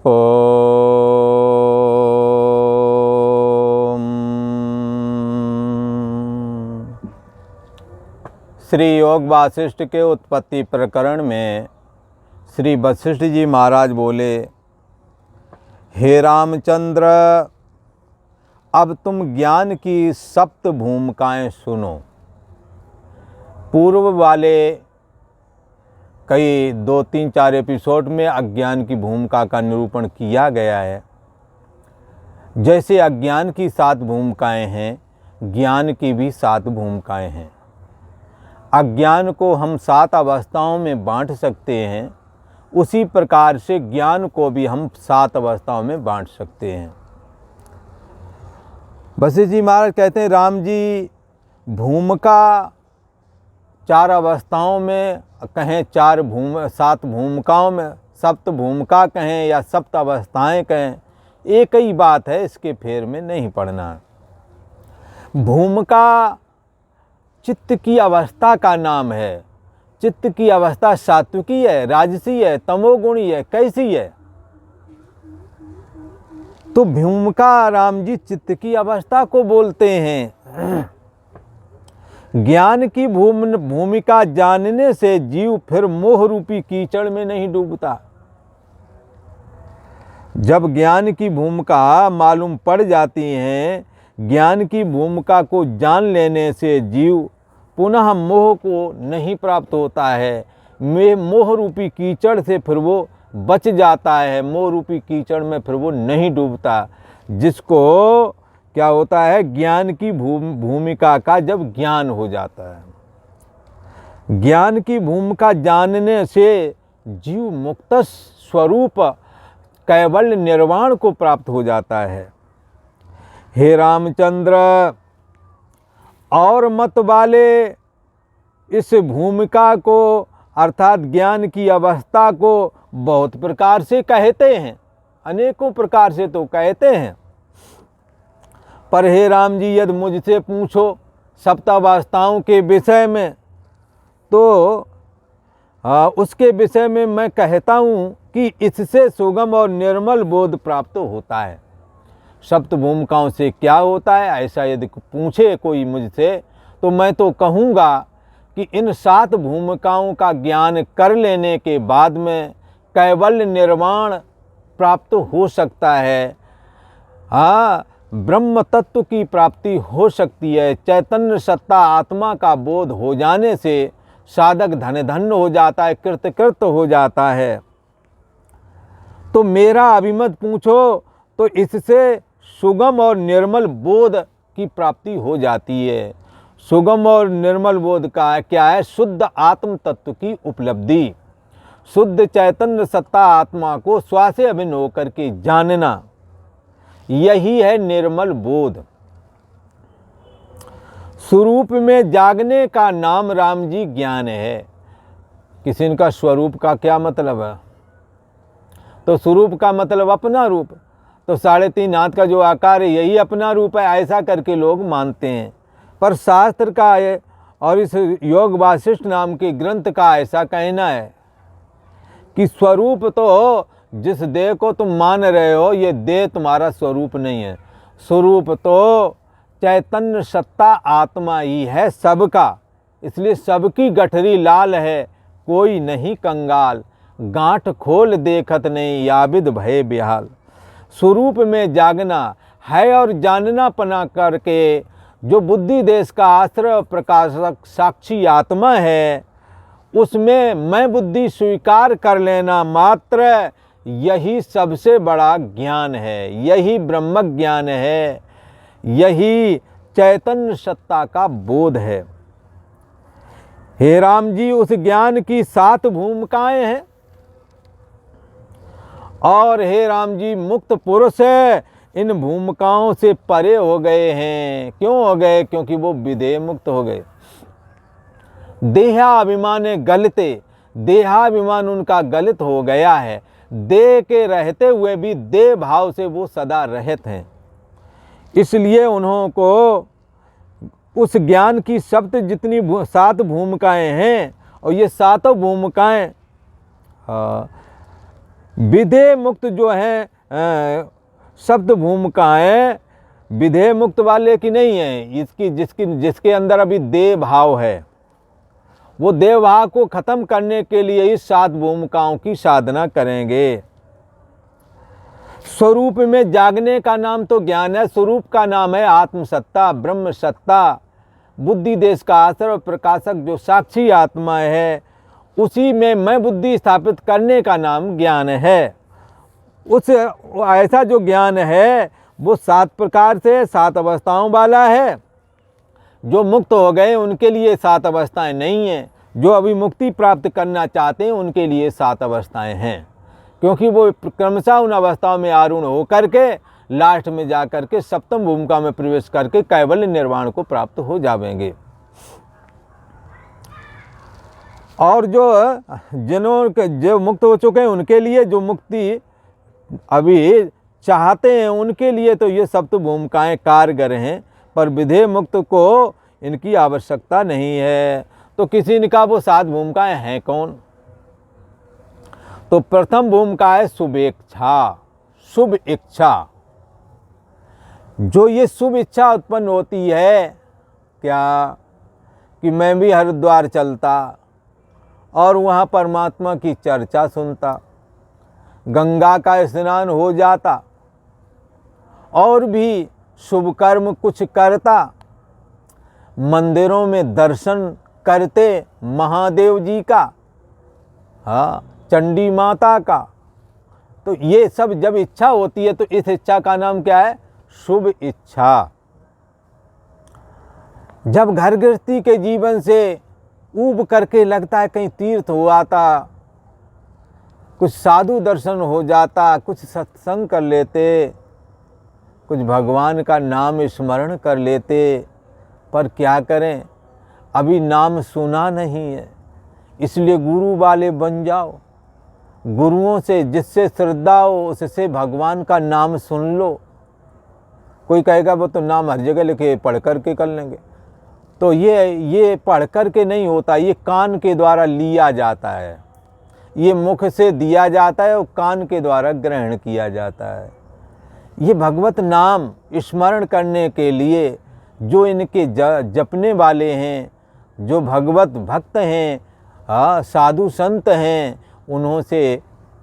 ओम। श्री योग वासिष्ठ के उत्पत्ति प्रकरण में श्री वशिष्ठ जी महाराज बोले, हे रामचंद्र, अब तुम ज्ञान की सप्त भूमिकाएं सुनो। पूर्व वाले कई 2-3-4 एपिसोड में अज्ञान की भूमिका का निरूपण किया गया है। जैसे अज्ञान की 7 भूमिकाएं हैं, ज्ञान की भी 7 भूमिकाएं हैं। अज्ञान को हम 7 अवस्थाओं में बांट सकते हैं, उसी प्रकार से ज्ञान को भी हम 7 अवस्थाओं में बांट सकते हैं। वशिष्ठ जी महाराज कहते हैं, राम जी, भूमिका 4 अवस्थाओं में कहें, 7 भूमिकाओं में, सप्त भूमिका कहें या सप्त अवस्थाएं कहें, एक ही बात है, इसके फेर में नहीं पड़ना। भूमिका चित्त की अवस्था का नाम है। चित्त की अवस्था सात्विकी है, राजसी है, तमोगुणी है, कैसी है? तो भूमिका राम जी चित्त की अवस्था को बोलते हैं। ज्ञान की भूमिका जानने से जीव फिर मोह रूपी कीचड़ में नहीं डूबता। जब ज्ञान की भूमिका मालूम पड़ जाती है, ज्ञान की भूमिका को जान लेने से जीव पुनः मोह को नहीं प्राप्त होता है। मोह रूपी कीचड़ से फिर वो बच जाता है, मोह रूपी कीचड़ में फिर वो नहीं डूबता। जिसको क्या होता है, ज्ञान की भूमिका का जब ज्ञान हो जाता है, ज्ञान की भूमिका जानने से जीव मुक्त स्वरूप कैवल्य निर्वाण को प्राप्त हो जाता है। हे रामचंद्र, और मत वाले इस भूमिका को अर्थात ज्ञान की अवस्था को बहुत प्रकार से कहते हैं, अनेकों प्रकार से तो कहते हैं। पर हे राम जी, यदि मुझसे पूछो सप्तावस्थाओं के विषय में, तो उसके विषय में मैं कहता हूँ कि इससे सुगम और निर्मल बोध प्राप्त होता है। सप्त भूमिकाओं से क्या होता है, ऐसा यदि पूछे कोई मुझसे, तो मैं तो कहूँगा कि इन 7 भूमिकाओं का ज्ञान कर लेने के बाद में कैवल्य निर्वाण प्राप्त हो सकता है। हाँ, ब्रह्म तत्व की प्राप्ति हो सकती है। चैतन्य सत्ता आत्मा का बोध हो जाने से साधक धन्य हो जाता है, कृत हो जाता है। तो मेरा अभिमत पूछो तो इससे सुगम और निर्मल बोध की प्राप्ति हो जाती है। सुगम और निर्मल बोध का क्या है? शुद्ध आत्म तत्व की उपलब्धि, शुद्ध चैतन्य सत्ता आत्मा को स्व से अभिन्न होकर के जानना, यही है निर्मल बोध। स्वरूप में जागने का नाम राम जी ज्ञान है। किसी का स्वरूप का क्या मतलब है? तो स्वरूप का मतलब अपना रूप। तो 3.5 हाथ का जो आकार है, यही अपना रूप है, ऐसा करके लोग मानते हैं। पर शास्त्र का है और इस योग वासिष्ठ नाम के ग्रंथ का ऐसा कहना है कि स्वरूप तो जिस देह को तुम मान रहे हो, ये देह तुम्हारा स्वरूप नहीं है। स्वरूप तो चैतन्य सत्ता आत्मा ही है सबका। इसलिए सबकी गठरी लाल है, कोई नहीं कंगाल। गांठ खोल देखत नहीं, याबिद भय बेहाल। स्वरूप में जागना है और जानना पना करके जो बुद्धि देश का आश्रय प्रकाशक साक्षी आत्मा है, उसमें मैं बुद्धि स्वीकार कर लेना मात्र, यही सबसे बड़ा ज्ञान है, यही ब्रह्म ज्ञान है, यही चैतन्य सत्ता का बोध है। हे राम जी, उस ज्ञान की 7 भूमिकाएं हैं। और हे राम जी, मुक्त पुरुष इन भूमिकाओं से परे हो गए हैं। क्यों हो गए? क्योंकि वो विदेह मुक्त हो गए। देहाभिमान गलते, देहाभिमान उनका गलित हो गया है। देह के रहते हुए भी देह भाव से वो सदा रहित हैं। इसलिए उन्हों को उस ज्ञान की जितनी 7 भूमिकाएं हैं, और ये 7 भूमिकाएं विधेय मुक्त जो हैं सप्त भूमिकाएं विधेय मुक्त वाले की नहीं है, जिसके अंदर अभी देह भाव है, वो देह भाव को खत्म करने के लिए इस 7 भूमिकाओं की साधना करेंगे। स्वरूप में जागने का नाम तो ज्ञान है, स्वरूप का नाम है आत्मसत्ता, ब्रह्म सत्ता। बुद्धि देश का आश्रय और प्रकाशक जो साक्षी आत्मा है, उसी में मैं बुद्धि स्थापित करने का नाम ज्ञान है। उस ऐसा जो ज्ञान है वो 7 प्रकार से 7 अवस्थाओं वाला है। जो मुक्त हो गए उनके लिए 7 अवस्थाएं नहीं हैं, जो अभी मुक्ति प्राप्त करना चाहते हैं उनके लिए 7 अवस्थाएं हैं, क्योंकि वो क्रमशः उन अवस्थाओं में आरूढ़ हो करके लास्ट में जा करके सप्तम भूमिका में प्रवेश करके कैवल्य निर्वाण को प्राप्त हो जाएंगे। और जो मुक्त हो चुके हैं उनके लिए, जो मुक्ति अभी चाहते हैं उनके लिए तो ये सप्त भूमिकाएं कारगर हैं, पर विधेय मुक्त को इनकी आवश्यकता नहीं है। तो किसी ने कहा वो 7 भूमिकाएं हैं कौन? तो प्रथम भूमिका है शुभेच्छा, शुभ इच्छा। जो ये शुभ इच्छा उत्पन्न होती है क्या, कि मैं भी हरिद्वार चलता और वहाँ परमात्मा की चर्चा सुनता, गंगा का स्नान हो जाता और भी शुभ कर्म कुछ करता, मंदिरों में दर्शन करते महादेव जी का, हाँ, चंडी माता का। तो ये सब जब इच्छा होती है तो इस इच्छा का नाम क्या है? शुभ इच्छा। जब घर गृहस्थी के जीवन से ऊब करके लगता है कहीं तीर्थ हो आता, कुछ साधु दर्शन हो जाता, कुछ सत्संग कर लेते, कुछ भगवान का नाम स्मरण कर लेते, पर क्या करें, अभी नाम सुना नहीं है। इसलिए गुरु वाले बन जाओ, गुरुओं से जिससे श्रद्धा हो उससे भगवान का नाम सुन लो। कोई कहेगा वो तो नाम हर जगह लिखे, पढ़ कर के कर लेंगे। तो ये पढ़ कर के नहीं होता, ये कान के द्वारा लिया जाता है, ये मुख से दिया जाता है और कान के द्वारा ग्रहण किया जाता है। ये भगवत नाम स्मरण करने के लिए जो इनके जपने वाले हैं, जो भगवत भक्त हैं, हाँ, साधु संत हैं, उन्हों से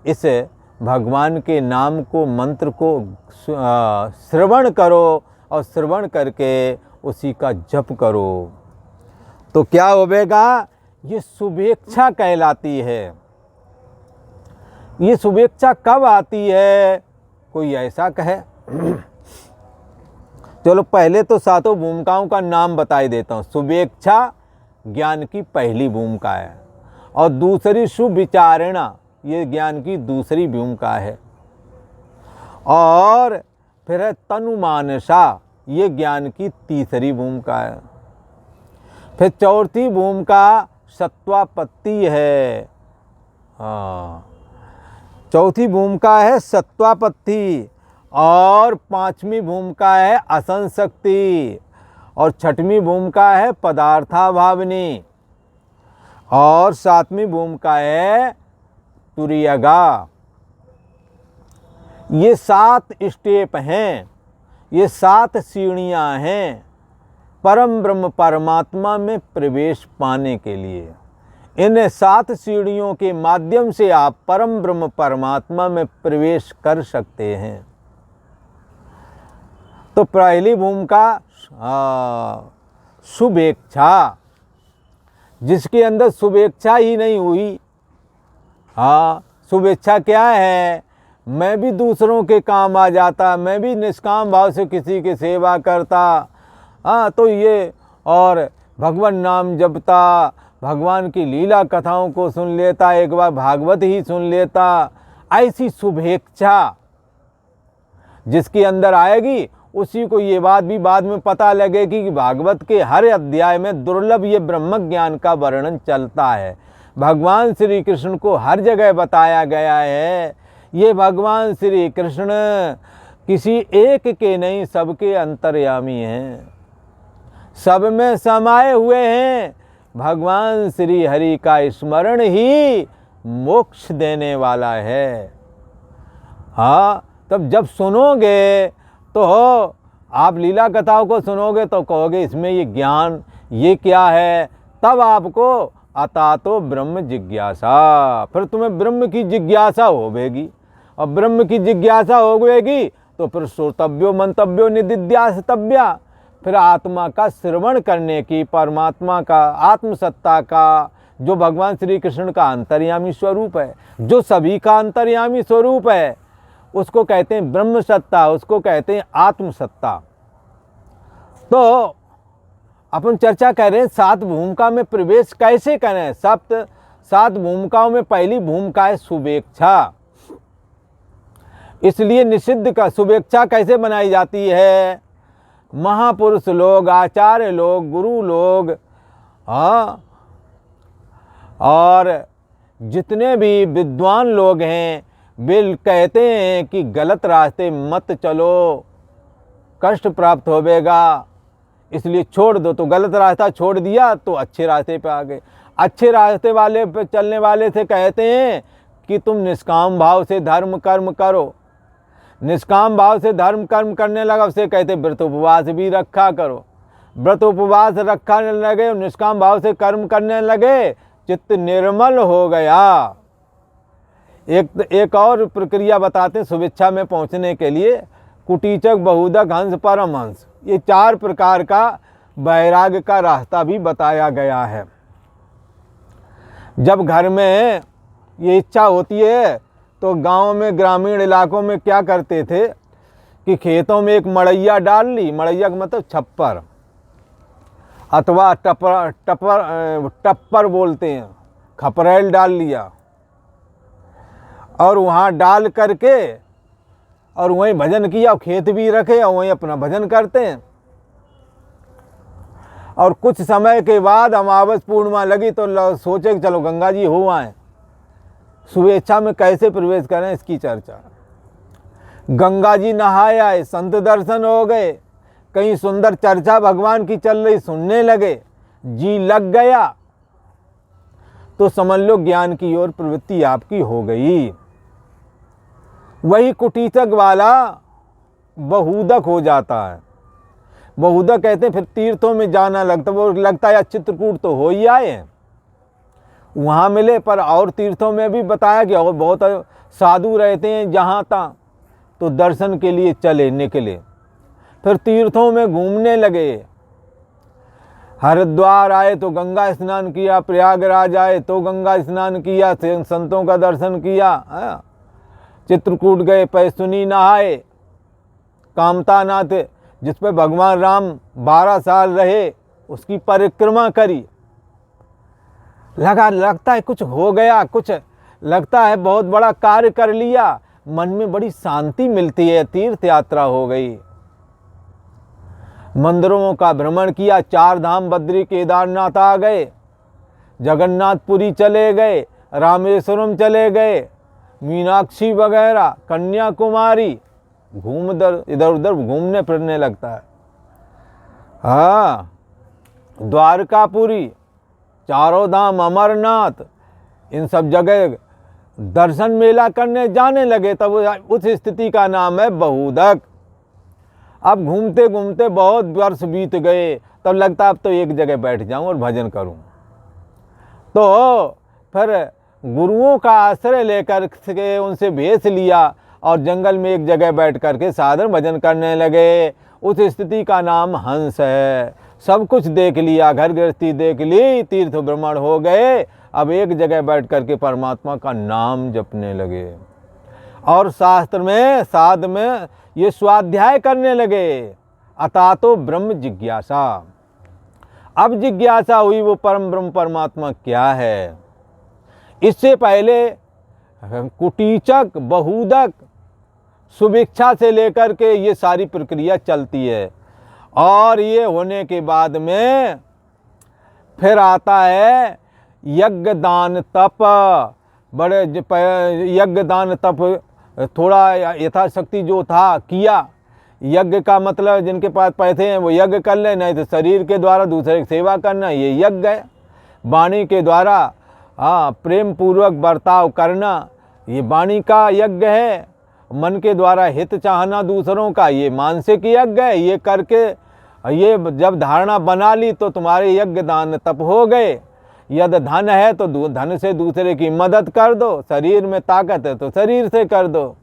इस भगवान के नाम को, मंत्र को श्रवण करो और श्रवण करके उसी का जप करो। तो क्या होगा? ये शुभेच्छा कहलाती है। ये शुभेच्छा कब आती है? कोई ऐसा कहे? चलो पहले तो 7 भूमिकाओं का नाम बताई देता हूँ। शुभेच्छा ज्ञान की पहली भूमिका है और दूसरी शुभ विचारणा, ये ज्ञान की दूसरी भूमिका है। और फिर है तनुमानसा, ये ज्ञान की तीसरी भूमिका है। फिर चौथी भूमिका सत्वापत्ति है। हाँ, चौथी भूमिका है सत्वापत्ति और 5वीं भूमिका है असंशक्ति और 6वीं भूमिका है पदार्थाभावनी और 7वीं भूमिका है तुरीयगा। ये 7 स्टेप हैं, ये 7 सीढ़ियां हैं परम ब्रह्म परमात्मा में प्रवेश पाने के लिए। इन 7 सीढ़ियों के माध्यम से आप परम ब्रह्म परमात्मा में प्रवेश कर सकते हैं। तो पहली भूमिका शुभेच्छा, जिसके अंदर शुभेच्छा ही नहीं हुई। हाँ, शुभेच्छा क्या है? मैं भी दूसरों के काम आ जाता, मैं भी निष्काम भाव से किसी की सेवा करता, हाँ, तो ये और भगवान नाम जपता, भगवान की लीला कथाओं को सुन लेता, एक बार भागवत ही सुन लेता। ऐसी शुभेच्छा जिसके अंदर आएगी उसी को ये बात भी बाद में पता लगेगी कि भागवत के हर अध्याय में दुर्लभ ये ब्रह्म ज्ञान का वर्णन चलता है। भगवान श्री कृष्ण को हर जगह बताया गया है। ये भगवान श्री कृष्ण किसी एक के नहीं, सबके अंतर्यामी हैं, सब में समाये हुए हैं। भगवान श्री हरि का स्मरण ही मोक्ष देने वाला है। हाँ, तब जब सुनोगे तो आप लीला कथाओं को सुनोगे तो कहोगे इसमें ये ज्ञान ये क्या है, तब आपको अता तो ब्रह्म जिज्ञासा, फिर तुम्हें ब्रह्म की जिज्ञासा होवेगी। और ब्रह्म की जिज्ञासा होवेगी तो फिर श्रोतव्यो मंतव्यो निदिध्यास्तव्या, फिर आत्मा का श्रवण करने की, परमात्मा का, आत्मसत्ता का, जो भगवान श्री कृष्ण का अंतर्यामी स्वरूप है, जो सभी का अंतर्यामी स्वरूप है, उसको कहते हैं ब्रह्म सत्ता, उसको कहते हैं आत्मसत्ता। तो अपन चर्चा कर रहे हैं सात भूमिका में प्रवेश कैसे करें। सात भूमिकाओं में पहली भूमिका है शुभेच्छा। इसलिए निषिद्ध का शुभेच्छा कैसे बनाई जाती है, महापुरुष लोग, आचार्य लोग, गुरु लोग, हाँ, और जितने भी विद्वान लोग हैं वे कहते हैं कि गलत रास्ते मत चलो, कष्ट प्राप्त होवेगा, इसलिए छोड़ दो। तो गलत रास्ता छोड़ दिया तो अच्छे रास्ते पे आ गए। अच्छे रास्ते वाले पे चलने वाले से कहते हैं कि तुम निष्काम भाव से धर्म कर्म करो। निष्काम भाव से धर्म कर्म करने लगा उसे कहते व्रत उपवास भी रखा करो। व्रत उपवास रखा लगे, निष्काम भाव से कर्म करने लगे, चित्त निर्मल हो गया। एक और प्रक्रिया बताते हैं शुभेच्छा में पहुंचने के लिए, कुटीचक, बहुदक, हंस, परमहंस, ये 4 प्रकार का वैराग्य का रास्ता भी बताया गया है। जब घर में ये इच्छा होती है तो गांव में, ग्रामीण इलाकों में क्या करते थे कि खेतों में एक मड़ैया डाल ली, मड़ैया का मतलब छप्पर अथवा टप्पर बोलते हैं, खपरेल डाल लिया और वहाँ डाल करके और वहीं भजन किया, और खेत भी रखे और वहीं अपना भजन करते हैं। और कुछ समय के बाद अमावस पूर्णिमा लगी तो सोचे कि चलो गंगा जी हो आए। शुभेच्छा में कैसे प्रवेश करें इसकी चर्चा। गंगा जी नहाए आए, संत दर्शन हो गए, कहीं सुंदर चर्चा भगवान की चल रही सुनने लगे, जी लग गया, तो समझ लो ज्ञान की ओर प्रवृत्ति आपकी हो गई। वही कुटीचक वाला बहुदक हो जाता है। बहुदक कहते हैं फिर तीर्थों में जाना लगता, वो लगता है चित्रकूट तो हो ही आए हैं, वहाँ मिले, पर और तीर्थों में भी बताया कि और बहुत साधु रहते हैं जहाँ तहाँ, तो दर्शन के लिए चले निकले, फिर तीर्थों में घूमने लगे। हरिद्वार आए तो गंगा स्नान किया, प्रयागराज आए तो गंगा स्नान किया, संतों का दर्शन किया, चित्रकूट गए, पैसुनी नहाए, कामतानाथ जिस पर भगवान राम 12 साल रहे उसकी परिक्रमा करी। लगता है कुछ हो गया, कुछ लगता है बहुत बड़ा कार्य कर लिया, मन में बड़ी शांति मिलती है, तीर्थ यात्रा हो गई। मंदिरों का भ्रमण किया, 4 धाम बद्री केदारनाथ आ गए, जगन्नाथपुरी चले गए, रामेश्वरम चले गए, मीनाक्षी वगैरह, कन्याकुमारी, इधर उधर घूमने फिरने लगता है। हाँ, द्वारकापुरी, 4 धाम, अमरनाथ, इन सब जगह दर्शन मेला करने जाने लगे, तब उस स्थिति का नाम है बहुदक। अब घूमते घूमते बहुत वर्ष बीत गए, तब लगता अब तो एक जगह बैठ जाऊं और भजन करूं। तो फिर गुरुओं का आश्रय लेकर के उनसे भेष लिया और जंगल में एक जगह बैठ करके साधन भजन करने लगे। उस स्थिति का नाम हंस है। सब कुछ देख लिया, घर गृहस्थी देख ली, तीर्थ भ्रमण हो गए, अब एक जगह बैठ करके परमात्मा का नाम जपने लगे और शास्त्र में, साध में ये स्वाध्याय करने लगे। अता तो ब्रह्म जिज्ञासा। अब जिज्ञासा हुई वो परम ब्रह्म परमात्मा क्या है। इससे पहले कुटीचक, बहुदक, शुभेच्छा से लेकर के ये सारी प्रक्रिया चलती है, और ये होने के बाद में फिर आता है यज्ञ दान तप। बड़े यज्ञ दान तप थोड़ा यथाशक्ति जो था किया। यज्ञ का मतलब जिनके पास पैसे हैं वो यज्ञ कर ले, नहीं तो शरीर के द्वारा दूसरे की सेवा करना, ये यज्ञ है। वाणी के द्वारा प्रेम पूर्वक बर्ताव करना, ये वाणी का यज्ञ है। मन के द्वारा हित चाहना दूसरों का, ये मानसिक यज्ञ है। ये करके ये जब धारणा बना ली तो तुम्हारे यज्ञ दान तप हो गए। यदि धन है तो धन से दूसरे की मदद कर दो, शरीर में ताकत है तो शरीर से कर दो।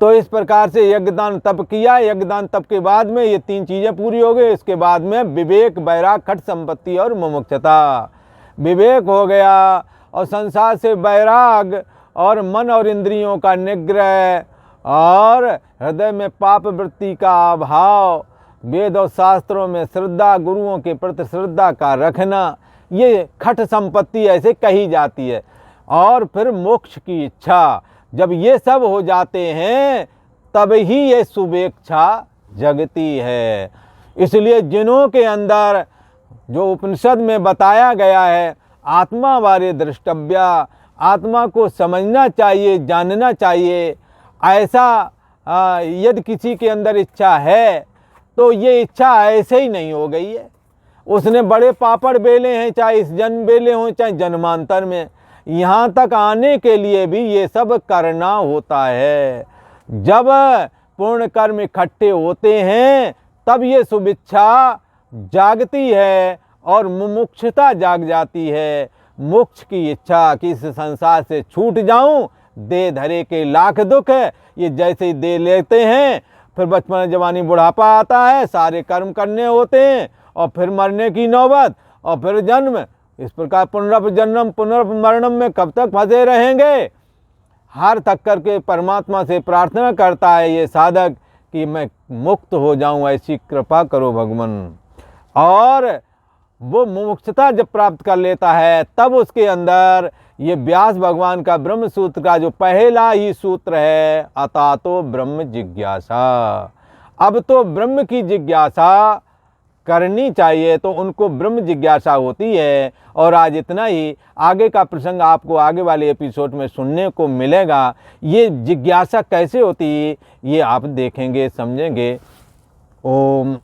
तो इस प्रकार से यज्ञदान तप किया। यज्ञदान तप के बाद में ये 3 चीज़ें पूरी हो गई। इसके बाद में विवेक, वैराग, खट संपत्ति और मुमुक्षुता। विवेक हो गया और संसार से वैराग और मन और इंद्रियों का निग्रह और हृदय में पाप वृत्ति का अभाव, वेद और शास्त्रों में श्रद्धा, गुरुओं के प्रति श्रद्धा का रखना, ये खट संपत्ति ऐसे कही जाती है। और फिर मोक्ष की इच्छा, जब ये सब हो जाते हैं तब ही ये शुभेच्छा जगती है। इसलिए जिनों के अंदर जो उपनिषद में बताया गया है आत्मा वारे द्रष्टव्या, आत्मा को समझना चाहिए, जानना चाहिए, ऐसा यदि किसी के अंदर इच्छा है तो ये इच्छा ऐसे ही नहीं हो गई है। उसने बड़े पापड़ बेले हैं, चाहे इस जन्म बेले हों चाहे जन्मांतर में। यहाँ तक आने के लिए भी ये सब करना होता है। जब पूर्ण कर्म इकट्ठे होते हैं तब ये शुभेच्छा जागती है और मुमुक्षुता जाग जाती है। मोक्ष की इच्छा कि इस संसार से छूट जाऊं, दे धरे के लाख दुख है। ये जैसे ही दे लेते हैं फिर बचपन, जवानी, बुढ़ापा आता है, सारे कर्म करने होते हैं और फिर मरने की नौबत और फिर जन्म। इस प्रकार पुनर्जन्म पुनर्मरणम में कब तक फंसे रहेंगे। हार थक करके परमात्मा से प्रार्थना करता है ये साधक कि मैं मुक्त हो जाऊं, ऐसी कृपा करो भगवान। और वो मुमुक्षुता जब प्राप्त कर लेता है तब उसके अंदर ये व्यास भगवान का ब्रह्म सूत्र का जो पहला ही सूत्र है, अता तो ब्रह्म जिज्ञासा, अब तो ब्रह्म की जिज्ञासा करनी चाहिए, तो उनको ब्रह्म जिज्ञासा होती है। और आज इतना ही, आगे का प्रसंग आपको आगे वाले एपिसोड में सुनने को मिलेगा। ये जिज्ञासा कैसे होती है ये आप देखेंगे, समझेंगे। ओम